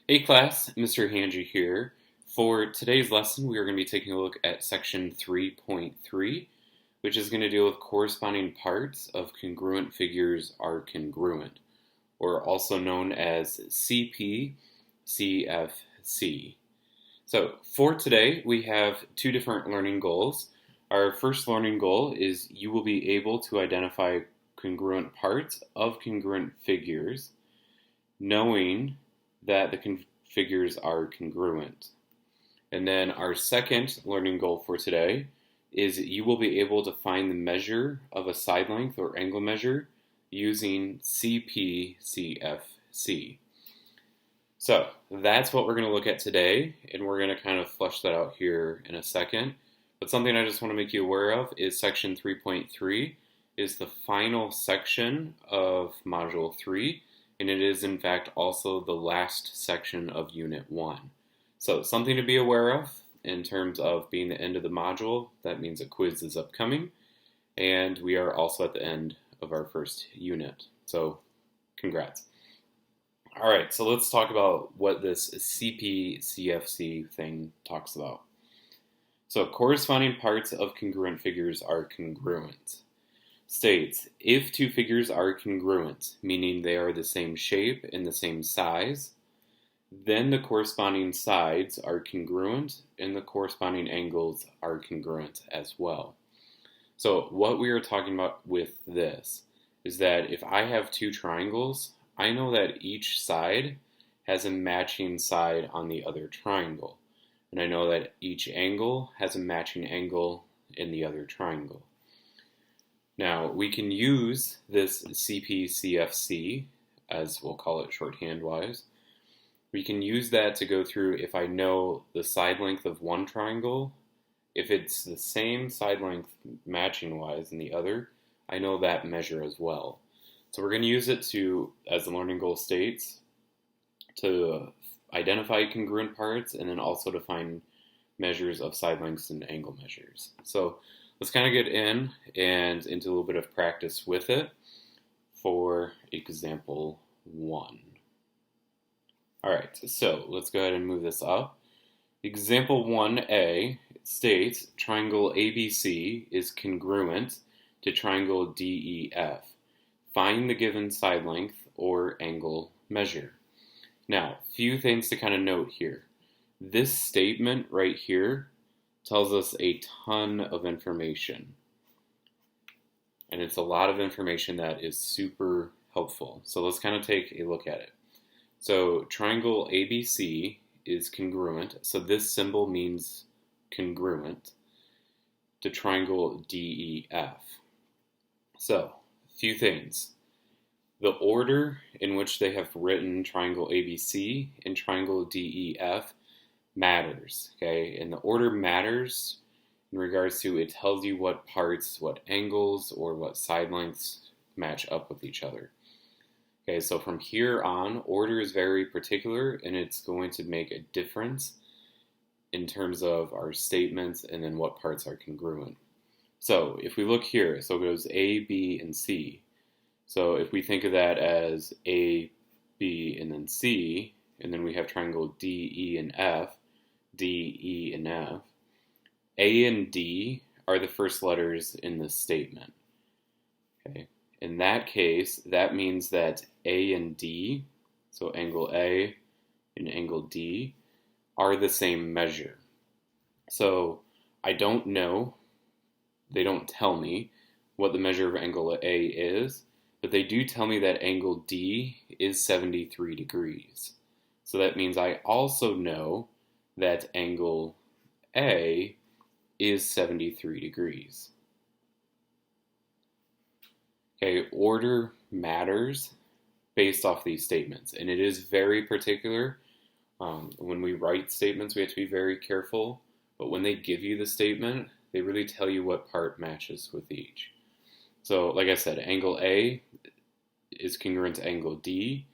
Hey class, Mr. Hanji here. For today's lesson, we are going to be taking a look at section 3.3, which is going to deal with corresponding parts of congruent figures are congruent, or also known as CPCFC. So for today, we have two different learning goals. Our first learning goal is you will be able to identify congruent parts of congruent figures, knowing that the figures are congruent. And then our second learning goal for today is you will be able to find the measure of a side length or angle measure using CPCFC. So that's what we're going to look at today, and we're going to kind of flesh that out here in a second. But something I just want to make you aware of is section 3.3 is the final section of Module 3, and it is in fact also the last section of Unit 1. So something to be aware of in terms of being the end of the module. That means a quiz is upcoming, and we are also at the end of our first unit. So congrats. All right, so let's talk about what this CPCFC thing talks about. So corresponding parts of congruent figures are congruent. States, if two figures are congruent, meaning they are the same shape and the same size, then the corresponding sides are congruent and the corresponding angles are congruent as well. So what we are talking about with this is that if I have two triangles, I know that each side has a matching side on the other triangle. And I know that each angle has a matching angle in the other triangle. Now, we can use this CPCFC, as we'll call it shorthand-wise. We can use that to go through if I know the side length of one triangle. If it's the same side length matching-wise in the other, I know that measure as well. So we're going to use it to, as the learning goal states, to identify congruent parts and then also to find measures of side lengths and angle measures. So let's kind of get in and into a little bit of practice with it for example 1. All right, so let's go ahead and move this up. Example 1A states triangle ABC is congruent to triangle DEF. Find the given side length or angle measure. Now, few things to kind of note here. This statement right here tells us a ton of information. And it's a lot of information that is super helpful. So let's kind of take a look at it. So triangle ABC is congruent. So this symbol means congruent to triangle DEF. So, a few things. The order in which they have written triangle ABC and triangle DEF matters, okay? And the order matters in regards to it tells you what parts, what angles, or what side lengths match up with each other. Okay, so from here on, order is very particular, and it's going to make a difference in terms of our statements and then what parts are congruent. So if we look here, so it goes A, B, and C. So if we think of that as A, B, and then C, and then we have triangle D, E, and F, D, E, and F, A and D are the first letters in this statement. Okay. In that case, that means that A and D, so angle A and angle D, are the same measure. So I don't know, they don't tell me what the measure of angle A is, but they do tell me that angle D is 73 degrees. So that means I also know that angle A is 73 degrees. Okay, order matters based off these statements, and it is very particular. When we write statements, we have to be very careful, but when they give you the statement, they really tell you what part matches with each. So, like I said, angle A is congruent to angle D,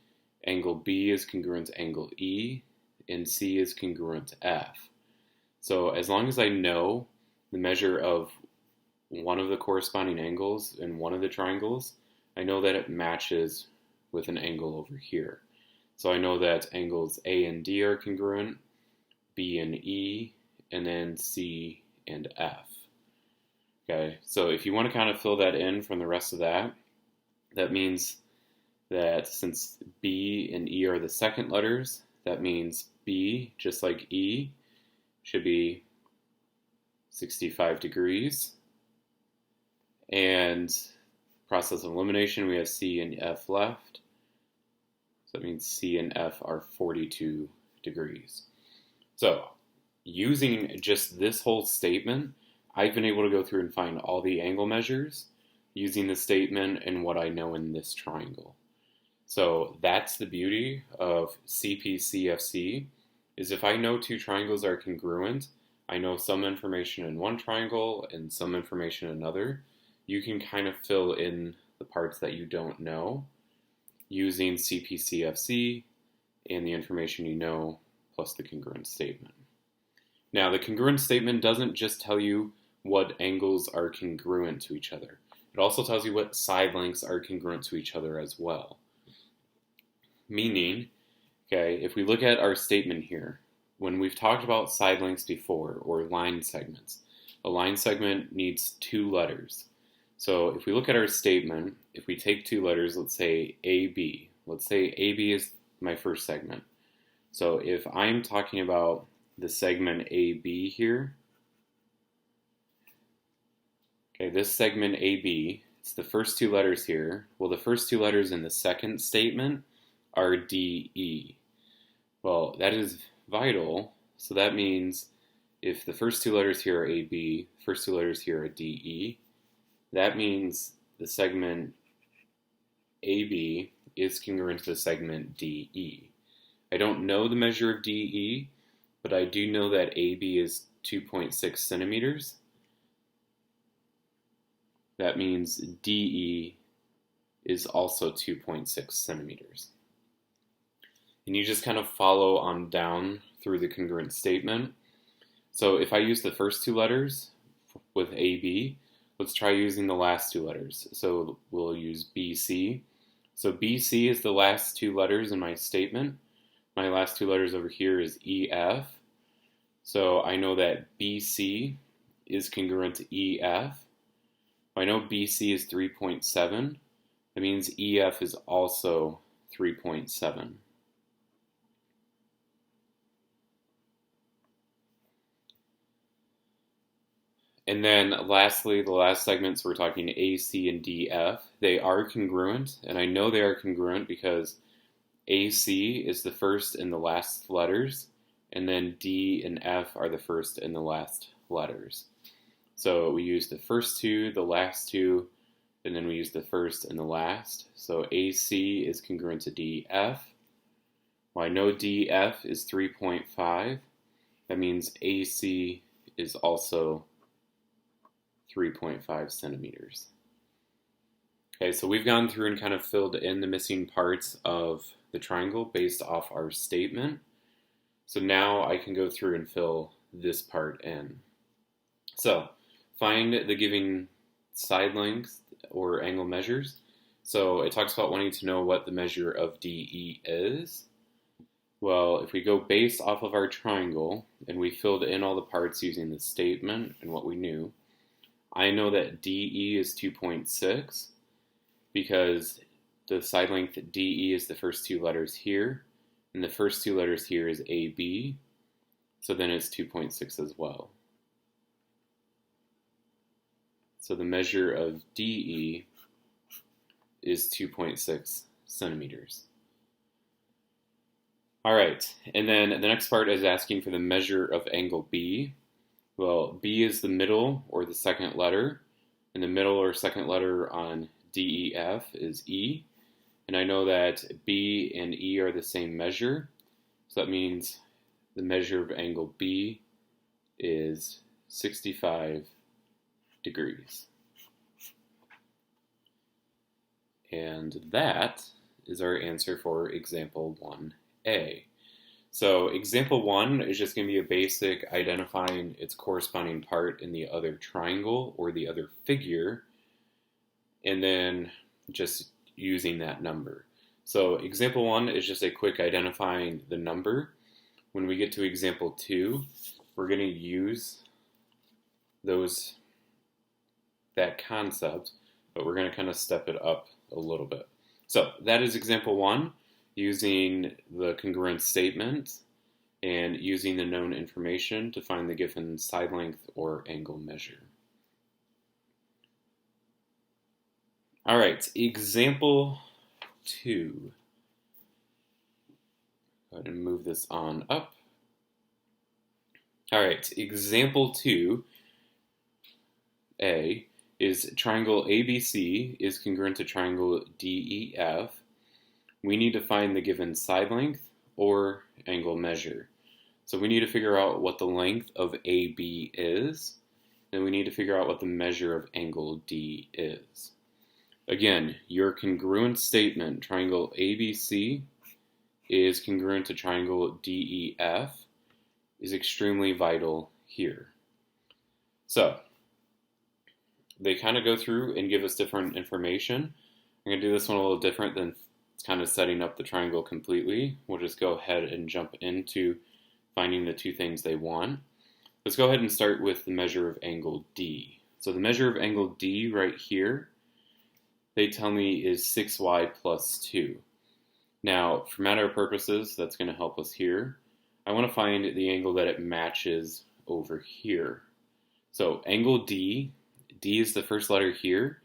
angle B is congruent to angle E, and C is congruent to F. So, as long as I know the measure of one of the corresponding angles in one of the triangles, I know that it matches with an angle over here. So I know that angles A and D are congruent, B and E, and then C and F. Okay, so if you want to kind of fill that in from the rest of that, that means that since B and E are the second letters, that means B, just like E, should be 65 degrees. And process of elimination, we have C and F left. So that means C and F are 42 degrees. So using just this whole statement, I've been able to go through and find all the angle measures using the statement and what I know in this triangle. So that's the beauty of CPCFC, is if I know two triangles are congruent, I know some information in one triangle and some information in another, you can kind of fill in the parts that you don't know using CPCFC and the information you know plus the congruent statement. Now, the congruent statement doesn't just tell you what angles are congruent to each other. It also tells you what side lengths are congruent to each other as well. Meaning, okay, if we look at our statement here, when we've talked about side lengths before, or line segments, a line segment needs two letters. So if we look at our statement, if we take two letters, let's say AB. Let's say AB is my first segment. So if I'm talking about the segment AB here, okay, this segment AB, it's the first two letters here. Well, the first two letters in the second statement are DE. Well, that is vital. So that means if the first two letters here are AB, first two letters here are DE, that means the segment AB is congruent to the segment DE. I don't know the measure of DE, but I do know that AB is 2.6 centimeters. That means DE is also 2.6 centimeters. And you just kind of follow on down through the congruent statement. So if I use the first two letters with AB, let's try using the last two letters. So we'll use BC. So BC is the last two letters in my statement. My last two letters over here is EF. So I know that BC is congruent to EF. I know BC is 3.7. That means EF is also 3.7. And then lastly, the last segments, we're talking AC and DF. They are congruent, and I know they are congruent because AC is the first and the last letters, and then D and F are the first and the last letters. So we use the first two, the last two, and then we use the first and the last. So AC is congruent to DF. Well, I know DF is 3.5. That means AC is also 3.5 centimeters. Okay, so we've gone through and kind of filled in the missing parts of the triangle based off our statement. So now I can go through and fill this part in. So find the given side length or angle measures. So it talks about wanting to know what the measure of DE is. Well, if we go based off of our triangle and we filled in all the parts using the statement and what we knew, I know that DE is 2.6 because the side length DE is the first two letters here, and the first two letters here is AB, so then it's 2.6 as well. So the measure of DE is 2.6 centimeters. All right, and then the next part is asking for the measure of angle B. Well, B is the middle or the second letter, and the middle or second letter on DEF is E. And I know that B and E are the same measure, so that means the measure of angle B is 65 degrees. And that is our answer for example 1A. So example 1 is just going to be a basic identifying its corresponding part in the other triangle or the other figure, and then just using that number. So example 1 is just a quick identifying the number. When we get to example 2, we're going to use that concept, but we're going to kind of step it up a little bit. So that is example 1, using the congruent statement and using the known information to find the given side length or angle measure. All right, example 2. Go ahead and move this on up. All right, example 2A is triangle ABC is congruent to triangle DEF. We need to find the given side length or angle measure. So we need to figure out what the length of AB is, and we need to figure out what the measure of angle D is. Again, your congruent statement, triangle ABC is congruent to triangle DEF, is extremely vital here. So, they kind of go through and give us different information. I'm going to do this one a little different than kind of setting up the triangle completely. We'll just go ahead and jump into finding the two things they want. Let's go ahead and start with the measure of angle D. So the measure of angle D right here, they tell me is 6y plus 2. Now, for matter of purposes, that's going to help us here. I want to find the angle that it matches over here. So angle D, D is the first letter here.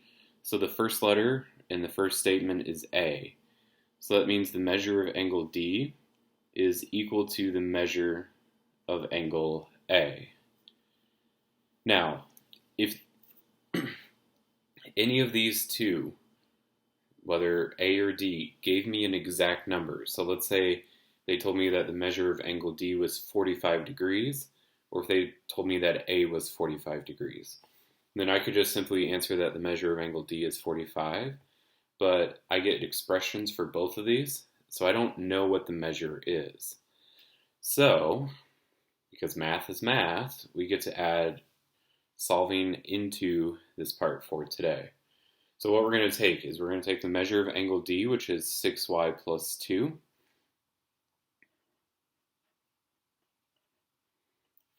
So the first letter in the first statement is A. So that means the measure of angle D is equal to the measure of angle A. Now, if any of these two, whether A or D, gave me an exact number, so let's say they told me that the measure of angle D was 45 degrees, or if they told me that A was 45 degrees, then I could just simply answer that the measure of angle D is 45, but I get expressions for both of these, so I don't know what the measure is. So, because math is math, we get to add solving into this part for today. So what we're going to take is we're going to take the measure of angle D, which is 6y plus 2,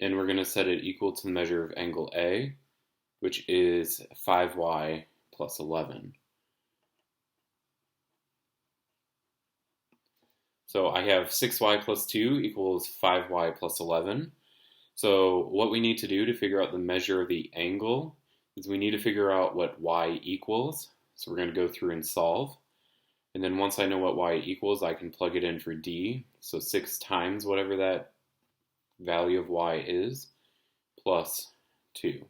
and we're going to set it equal to the measure of angle A, which is 5y plus 11. So I have 6y plus 2 equals 5y plus 11. So what we need to do to figure out the measure of the angle is we need to figure out what y equals. So we're going to go through and solve. And then once I know what y equals, I can plug it in for D. So 6 times whatever that value of y is, plus 2.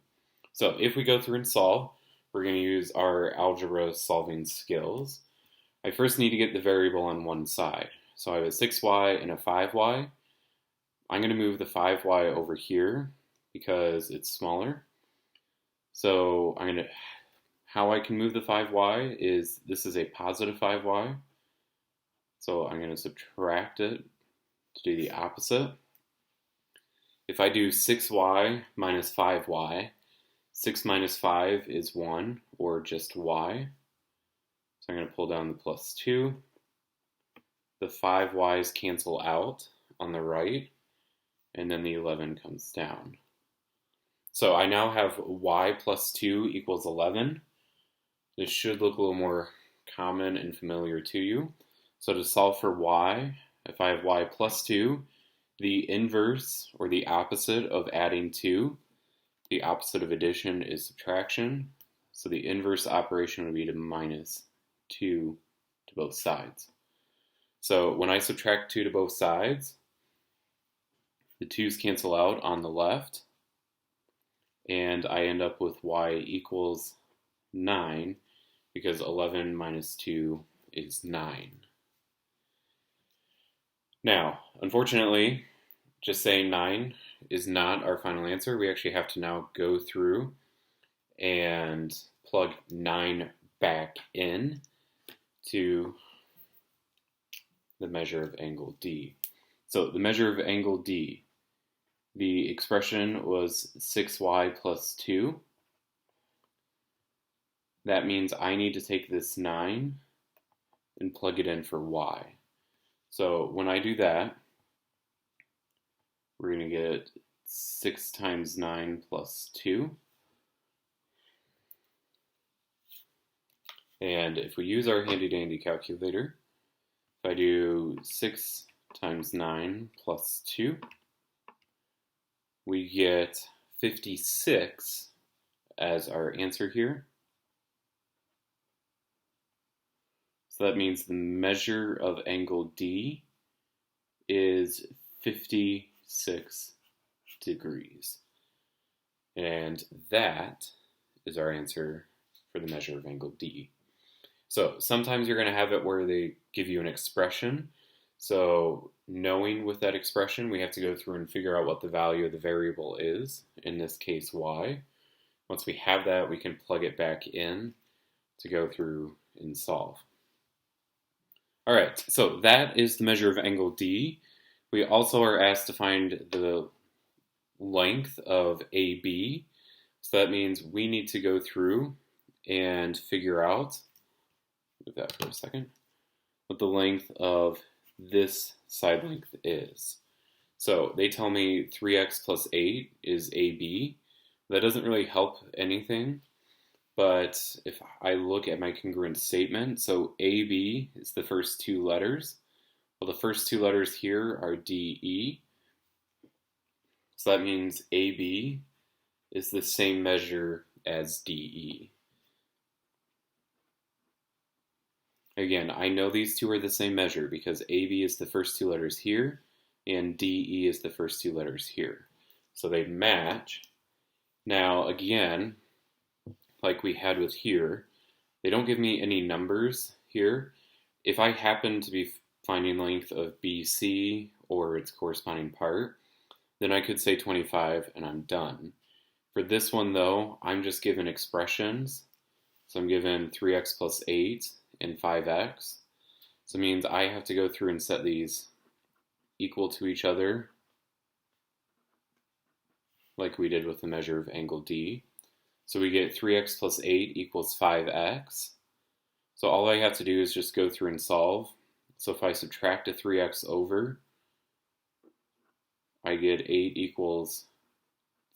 So if we go through and solve, we're going to use our algebra solving skills. I first need to get the variable on one side. So I have a 6y and a 5y. I'm going to move the 5y over here because it's smaller. So how I can move the 5y is, this is a positive 5y. So I'm going to subtract it to do the opposite. If I do 6y minus 5y, 6 minus 5 is 1, or just y. So I'm going to pull down the plus 2. The 5 y's cancel out on the right, and then the 11 comes down. So I now have y plus 2 equals 11. This should look a little more common and familiar to you. So to solve for y, if I have y plus 2, the inverse, or the opposite of adding 2, the opposite of addition is subtraction. So the inverse operation would be to minus 2 to both sides. So when I subtract 2 to both sides, the 2's cancel out on the left, and I end up with y equals 9, because 11 minus 2 is 9. Now, unfortunately, just saying 9 is not our final answer. We actually have to now go through and plug 9 back in to the measure of angle D. So the measure of angle D, the expression was 6y plus 2. That means I need to take this 9 and plug it in for y. So when I do that, we're going to get 6 times 9 plus 2. And if we use our handy-dandy calculator, if I do 6 times 9 plus 2, we get 56 as our answer here. So that means the measure of angle D is 56 degrees. And that is our answer for the measure of angle D. So sometimes you're going to have it where they give you an expression. So knowing with that expression, we have to go through and figure out what the value of the variable is, in this case y. Once we have that, we can plug it back in to go through and solve. All right, so that is the measure of angle D. We also are asked to find the length of AB. So that means we need to go through and figure out, move that for a second, what the length of this side length is. So they tell me 3x plus 8 is AB. That doesn't really help anything, but if I look at my congruent statement, so AB is the first 2 letters. Well, the first 2 letters here are DE. So that means AB is the same measure as DE. Again, I know these two are the same measure because AB is the first 2 letters here and DE is the first 2 letters here. So they match. Now again, like we had with here, they don't give me any numbers here. If I happen to be finding length of BC or its corresponding part, then I could say 25 and I'm done. For this one though, I'm just given expressions. So I'm given 3x plus 8 and 5x. So it means I have to go through and set these equal to each other like we did with the measure of angle D. So we get 3x plus 8 equals 5x. So all I have to do is just go through and solve. So if I subtract a 3x over, I get 8 equals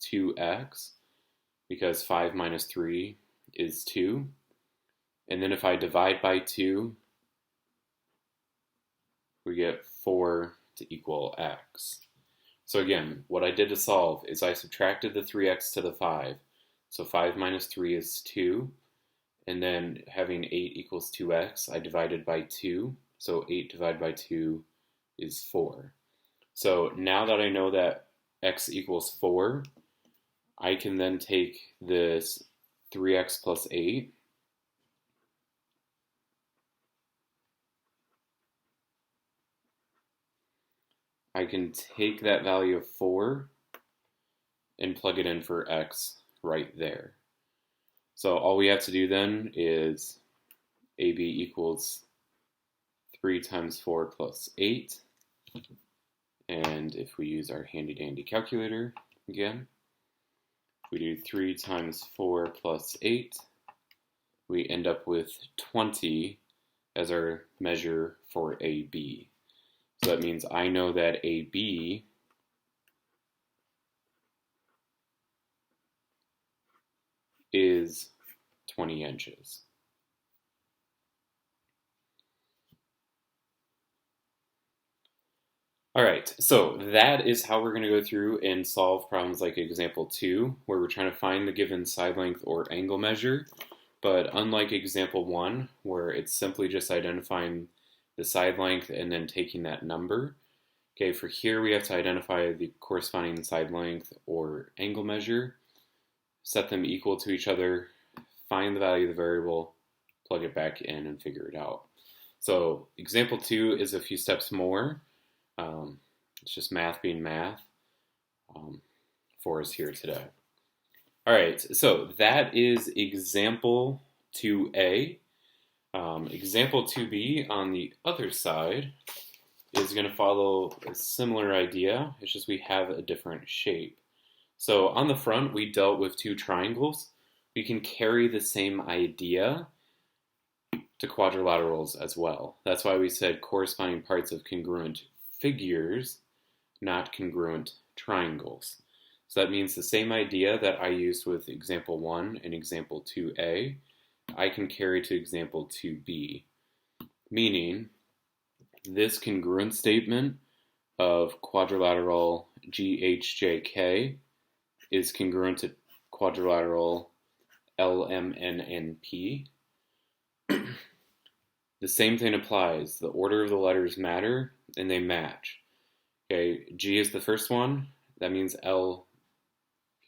2x, because 5 minus 3 is 2. And then if I divide by 2, we get 4 to equal x. So again, what I did to solve is I subtracted the 3x to the 5. So 5 minus 3 is 2. And then having 8 equals 2x, I divided by 2. So 8 divided by 2 is 4. So now that I know that x equals 4, I can then take this 3x plus 8 I can take that value of 4 and plug it in for x right there. So all we have to do then is AB equals 3 times 4 plus 8. And if we use our handy dandy calculator again, we do 3 times 4 plus 8, we end up with 20 as our measure for AB. So that means I know that AB is 20 inches. All right, so that is how we're going to go through and solve problems like example 2, where we're trying to find the given side length or angle measure. But unlike example 1, where it's simply just identifying the side length and then taking that number, okay, for here we have to identify the corresponding side length or angle measure, set them equal to each other, find the value of the variable, plug it back in, and figure it out. So example 2 is a few steps more. It's just math being math for us here today. All right, so that is example 2A. Example 2B on the other side is going to follow a similar idea. It's just we have a different shape. So on the front, we dealt with two triangles. We can carry the same idea to quadrilaterals as well. That's why we said corresponding parts of congruent figures, not congruent triangles. So that means the same idea that I used with example 1 and example 2a, I can carry to example 2b, meaning this congruent statement of quadrilateral GHJK is congruent to quadrilateral LMNNP. The same thing applies. The order of the letters matter and they match. Okay, G is the first one. That means L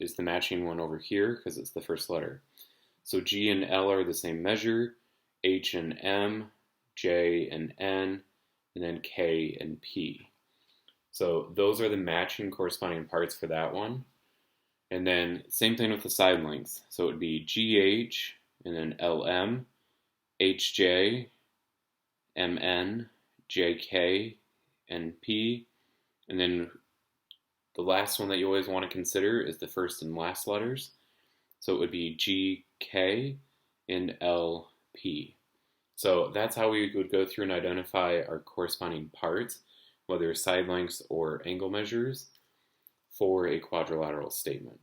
is the matching one over here because it's the first letter. So G and L are the same measure, H and M, J and N, and then K and P. So those are the matching corresponding parts for that one. And then same thing with the side lengths. So it would be GH and then LM, HJ, MN, JK, and P. And then the last one that you always want to consider is the first and last letters. So it would be GK and LP. So that's how we would go through and identify our corresponding parts, whether side lengths or angle measures, for a quadrilateral statement.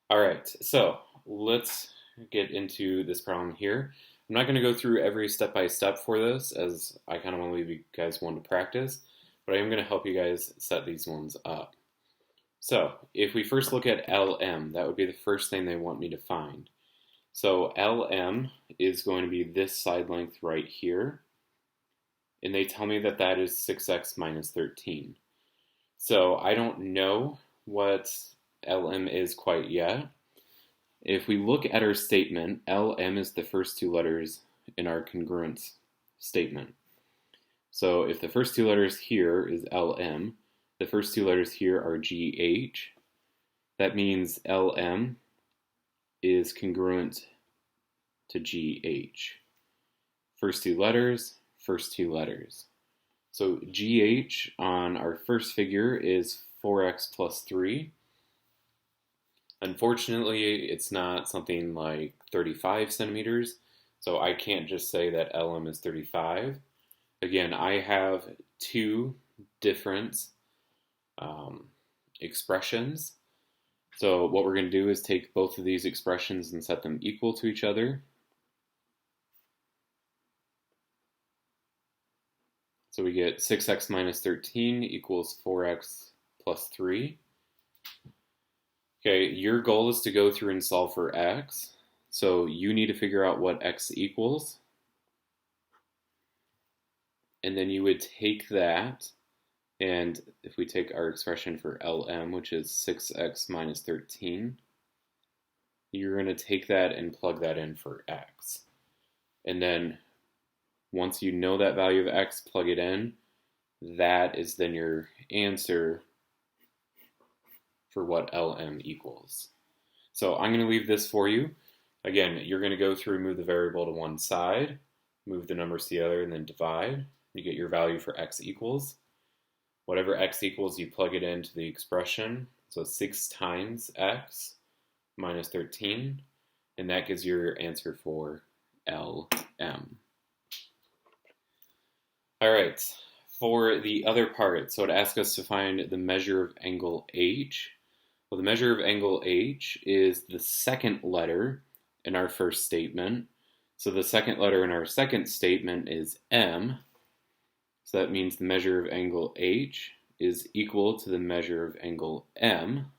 All right, so let's get into this problem here. I'm not going to go through every step-by-step for this, as I kind of want to leave you guys one to practice, but I am going to help you guys set these ones up. So if we first look at LM, that would be the first thing they want me to find. So LM is going to be this side length right here, and they tell me that that is 6x minus 13. So I don't know what LM is quite yet. If we look at our statement, LM is the first two letters in our congruence statement. So if the first two letters here is LM, the first two letters here are GH, that means LM is congruent to GH. First two letters, first two letters. So GH on our first figure is 4x plus 3. Unfortunately, it's not something like 35 centimeters, so I can't just say that LM is 35. Again, I have two different expressions. So what we're going to do is take both of these expressions and set them equal to each other. So we get 6x minus 13 equals 4x plus 3. Okay, your goal is to go through and solve for x. So you need to figure out what x equals. And then you would take that, and if we take our expression for LM, which is 6x minus 13, you're going to take that and plug that in for x. And then once you know that value of x, plug it in. That is then your answer for what LM equals. So I'm going to leave this for you. Again, you're going to go through and move the variable to one side, move the numbers to the other, and then divide. You get your value for x equals. Whatever x equals, you plug it into the expression. So 6 times x minus 13, and that gives you your answer for LM. All right, for the other part, so it asks us to find the measure of angle H. Well, the measure of angle H is the second letter in our first statement. So the second letter in our second statement is M. So that means the measure of angle H is equal to the measure of angle M.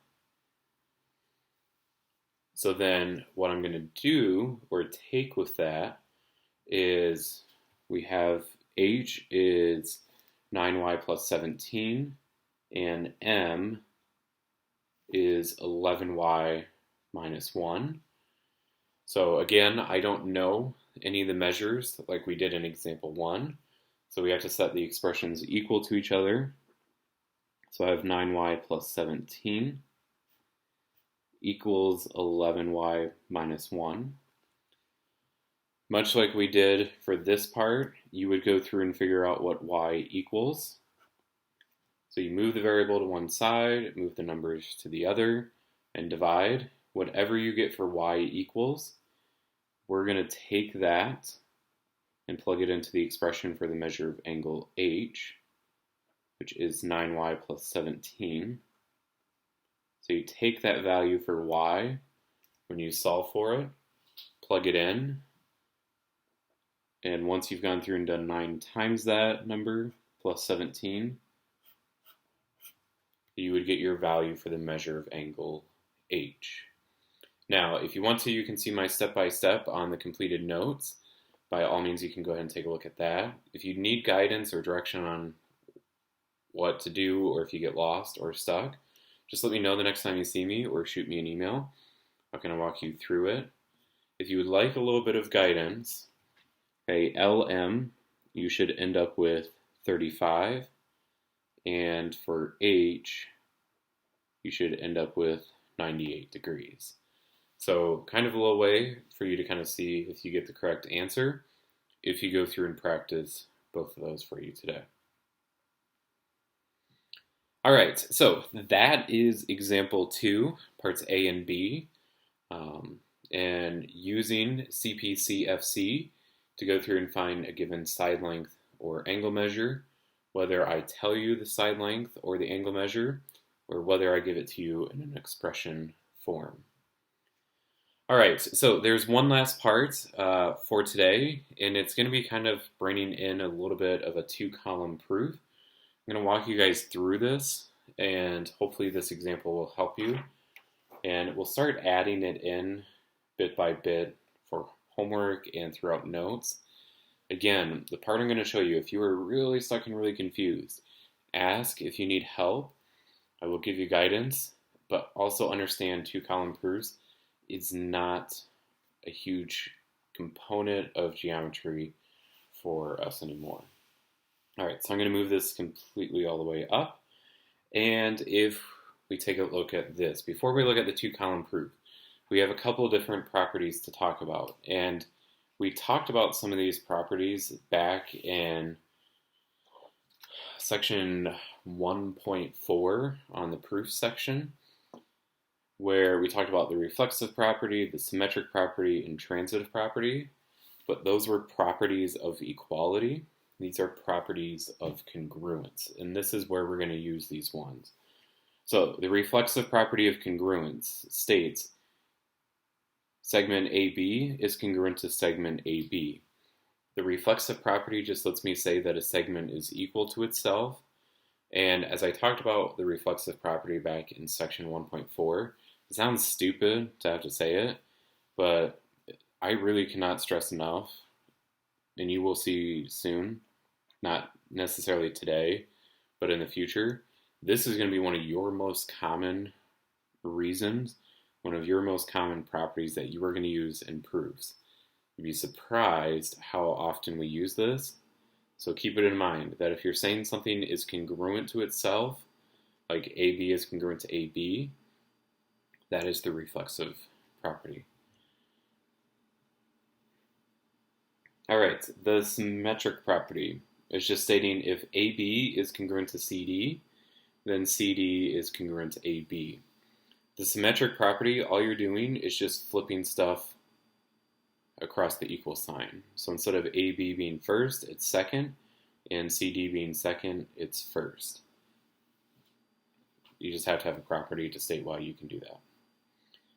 So then what I'm going to do or take with that is we have H is 9y plus 17 and M is 11y minus 1. So again, I don't know any of the measures like we did in example 1. So we have to set the expressions equal to each other. So I have 9y plus 17 equals 11y minus 1. Much like we did for this part, you would go through and figure out what y equals. So you move the variable to one side, move the numbers to the other, and divide. Whatever you get for y equals, we're going to take that and plug it into the expression for the measure of angle H, which is 9y plus 17. So you take that value for y when you solve for it, plug it in, and once you've gone through and done 9 times that number plus 17, you would get your value for the measure of angle H. Now, if you want to, you can see my step-by-step on the completed notes. By all means, you can go ahead and take a look at that. If you need guidance or direction on what to do, or if you get lost or stuck, just let me know the next time you see me or shoot me an email. I'm going to walk you through it. If you would like a little bit of guidance, okay, LM, you should end up with 35. And for H, you should end up with 98 degrees. So kind of a little way for you to kind of see if you get the correct answer if you go through and practice both of those for you today. All right, so that is example 2, parts A and B, and using CPCFC to go through and find a given side length or angle measure, whether I tell you the side length or the angle measure, or whether I give it to you in an expression form. All right, so there's one last part for today, and it's going to be kind of bringing in a little bit of a 2-column proof. I'm going to walk you guys through this, and hopefully this example will help you. And we'll start adding it in bit by bit for homework and throughout notes. Again, the part I'm going to show you, if you are really stuck and really confused, ask if you need help. I will give you guidance, but also understand 2-column proofs is not a huge component of geometry for us anymore. All right, so I'm going to move this completely all the way up. And if we take a look at this, before we look at the 2-column proof, we have a couple of different properties to talk about. And we talked about some of these properties back in section 1.4 on the proof section, where we talked about the reflexive property, the symmetric property, and transitive property. But those were properties of equality. These are properties of congruence, and this is where we're going to use these ones. So the reflexive property of congruence states segment AB is congruent to segment AB. The reflexive property just lets me say that a segment is equal to itself, and as I talked about the reflexive property back in section 1.4, it sounds stupid to have to say it, but I really cannot stress enough, and you will see soon, not necessarily today, but in the future, this is going to be one of your most common reasons, one of your most common properties that you are going to use in proofs. You'd be surprised how often we use this. So keep it in mind that if you're saying something is congruent to itself, like AB is congruent to AB, that is the reflexive property. All right, the symmetric property is just stating if AB is congruent to CD, then CD is congruent to AB. The symmetric property, all you're doing is just flipping stuff across the equal sign. So instead of AB being first, it's second, and CD being second, it's first. You just have to have a property to state why you can do that.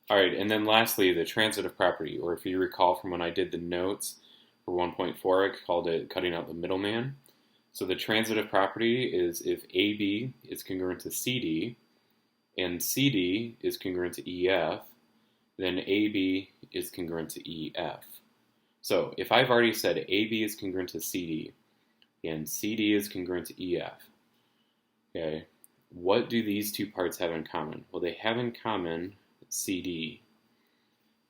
All right, and then lastly, the transitive property, or if you recall from when I did the notes for 1.4, I called it cutting out the middleman. So the transitive property is if AB is congruent to CD, and CD is congruent to EF, then AB is congruent to EF. So if I've already said AB is congruent to CD, and CD is congruent to EF, okay, what do these two parts have in common? Well, they have in common CD.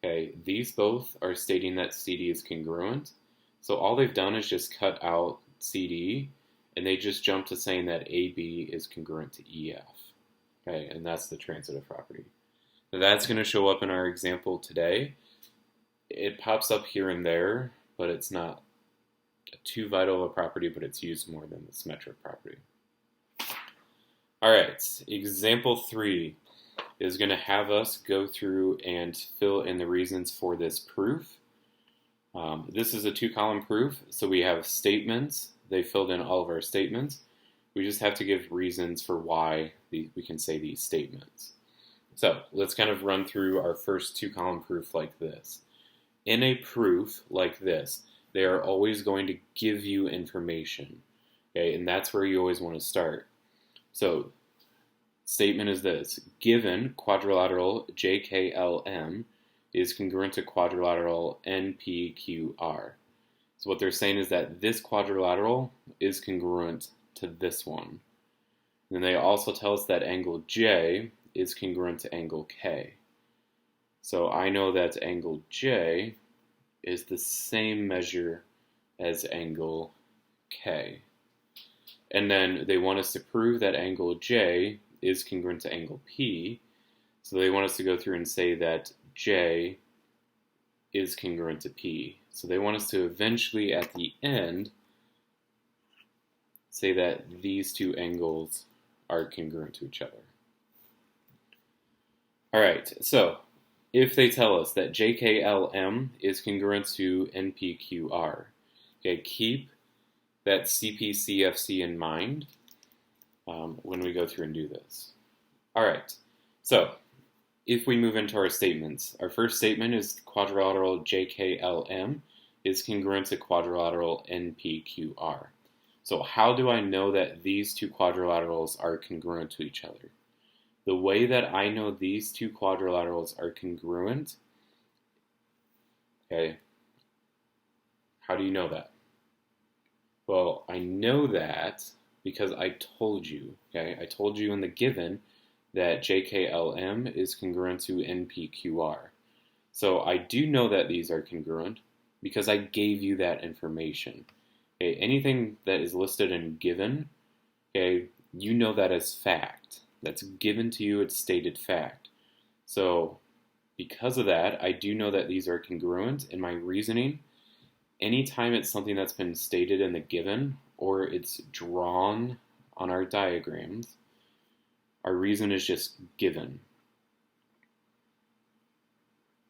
Okay, these both are stating that CD is congruent. So all they've done is just cut out CD, and they just jump to saying that AB is congruent to EF. Okay, and that's the transitive property. Now that's going to show up in our example today. It pops up here and there, but it's not too vital of a property, but it's used more than the symmetric property. All right, example 3 is going to have us go through and fill in the reasons for this proof. This is a two-column proof, so we have statements. They filled in all of our statements. We just have to give reasons for why we can say these statements. So let's kind of run through our first two-column proof like this. In a proof like this, they are always going to give you information, okay? And that's where you always want to start. So statement is this: given quadrilateral JKLM is congruent to quadrilateral NPQR. So what they're saying is that this quadrilateral is congruent to this one. And then they also tell us that angle J is congruent to angle K. So I know that angle J is the same measure as angle K. And then they want us to prove that angle J is congruent to angle P. So they want us to go through and say that J is congruent to P. So they want us to eventually, at the end, say that these two angles are congruent to each other. All right, so if they tell us that JKLM is congruent to NPQR, okay, keep that CPCFC in mind when we go through and do this. All right, so if we move into our statements, our first statement is quadrilateral JKLM is congruent to quadrilateral NPQR. So how do I know that these two quadrilaterals are congruent to each other? The way that I know these two quadrilaterals are congruent, okay, how do you know that? Well, I know that because I told you, okay? I told you in the given that JKLM is congruent to NPQR. So I do know that these are congruent because I gave you that information. Okay, anything that is listed in given, okay, you know that as fact. That's given to you, it's stated fact. So because of that, I do know that these are congruent in my reasoning. Anytime it's something that's been stated in the given or it's drawn on our diagrams, our reason is just given.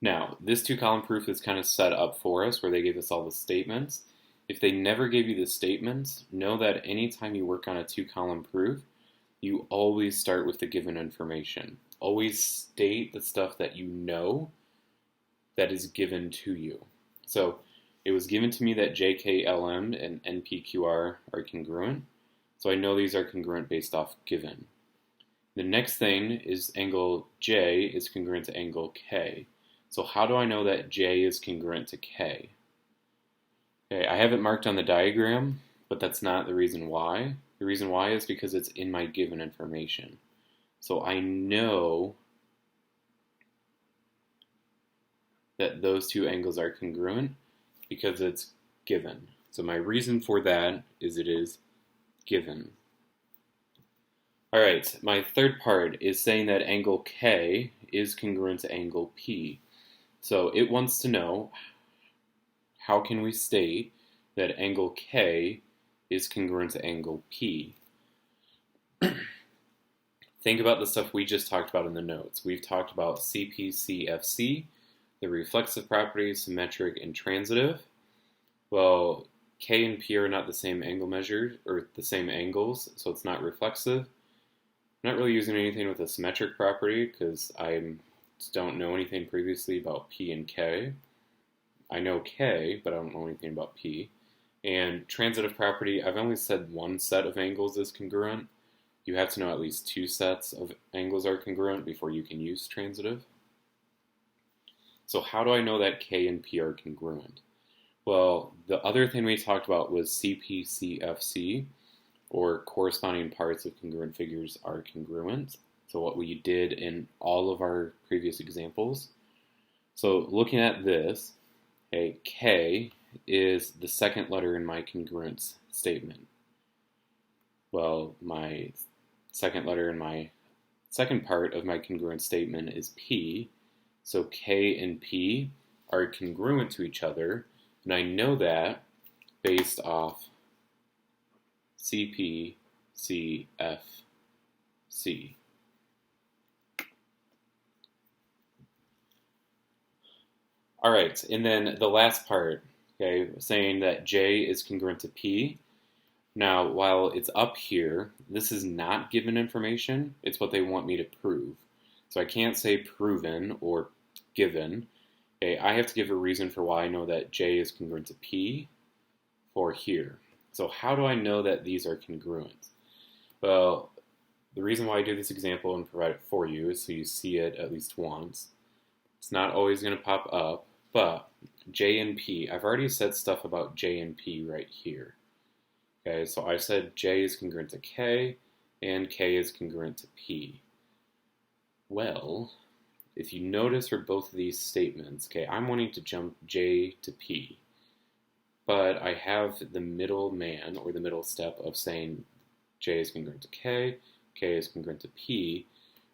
Now, this two-column proof is kind of set up for us where they gave us all the statements. If they never gave you the statements, know that anytime you work on a two-column proof, you always start with the given information. Always state the stuff that you know that is given to you. So it was given to me that JKLM and NPQR are congruent. So I know these are congruent based off given. The next thing is angle J is congruent to angle K. So how do I know that J is congruent to K? Okay, I have it marked on the diagram, but that's not the reason why. The reason why is because it's in my given information. So I know that those two angles are congruent because it's given. So my reason for that is it is given. All right, my third part is saying that angle K is congruent to angle P. So it wants to know, how can we state that angle K is congruent to angle P? Think about the stuff we just talked about in the notes. We've talked about CPCFC, the reflexive properties, symmetric, and transitive. Well, K and P are not the same angle measure, or the same angles, so it's not reflexive. I'm not really using anything with a symmetric property because I don't know anything previously about P and K. I know K, but I don't know anything about P. And transitive property, I've only said one set of angles is congruent. You have to know at least two sets of angles are congruent before you can use transitive. So how do I know that K and P are congruent? Well, the other thing we talked about was CPCFC, or corresponding parts of congruent figures are congruent. So what we did in all of our previous examples. So looking at this, okay, K is the second letter in my congruence statement. Well, my second letter in my second part of my congruent statement is P. So K and P are congruent to each other, and I know that based off CPCFC. All right, and then the last part, okay, saying that J is congruent to P. Now, while it's up here, this is not given information. It's what they want me to prove. So I can't say proven or given. Okay, I have to give a reason for why I know that J is congruent to P for here. So how do I know that these are congruent? Well, the reason why I do this example and provide it for you is so you see it at least once. It's not always going to pop up, but J and P, I've already said stuff about J and P right here. Okay, so I said J is congruent to K and K is congruent to P. Well, if you notice for both of these statements, okay, I'm wanting to jump J to P, but I have the middle man or the middle step of saying J is congruent to K, K is congruent to P.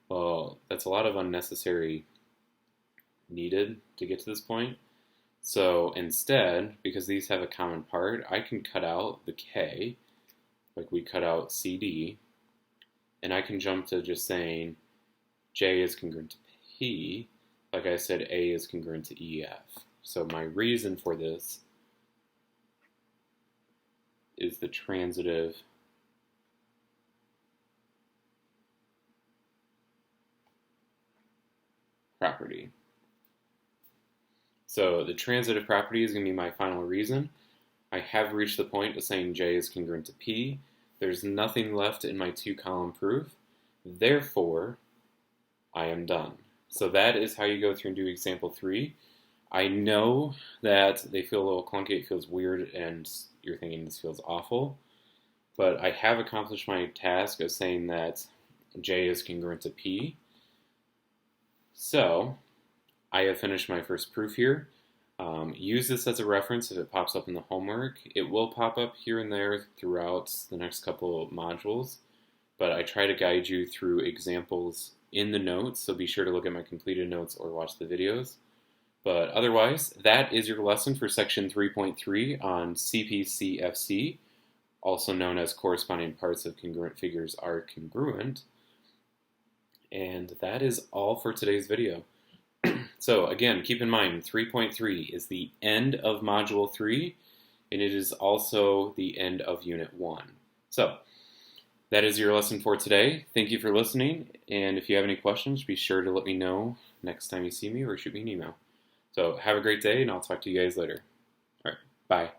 Well, that's a lot of unnecessary needed to get to this point. So instead, because these have a common part, I can cut out the K, like we cut out CD, and I can jump to just saying J is congruent to P, like I said A is congruent to EF. So my reason for this is the transitive property. So the transitive property is going to be my final reason. I have reached the point of saying J is congruent to P. There's nothing left in my two-column proof. Therefore, I am done. So that is how you go through and do example 3. I know that they feel a little clunky, it feels weird, and you're thinking this feels awful. But I have accomplished my task of saying that J is congruent to P. So I have finished my first proof here. Use this as a reference if it pops up in the homework. It will pop up here and there throughout the next couple of modules, but I try to guide you through examples in the notes, so be sure to look at my completed notes or watch the videos. But otherwise, that is your lesson for section 3.3 on CPCFC, also known as corresponding parts of congruent figures are congruent. And that is all for today's video. So again, keep in mind 3.3 is the end of Module 3, and it is also the end of Unit 1. So that is your lesson for today. Thank you for listening, and if you have any questions, be sure to let me know next time you see me or shoot me an email. So have a great day, and I'll talk to you guys later. All right, bye.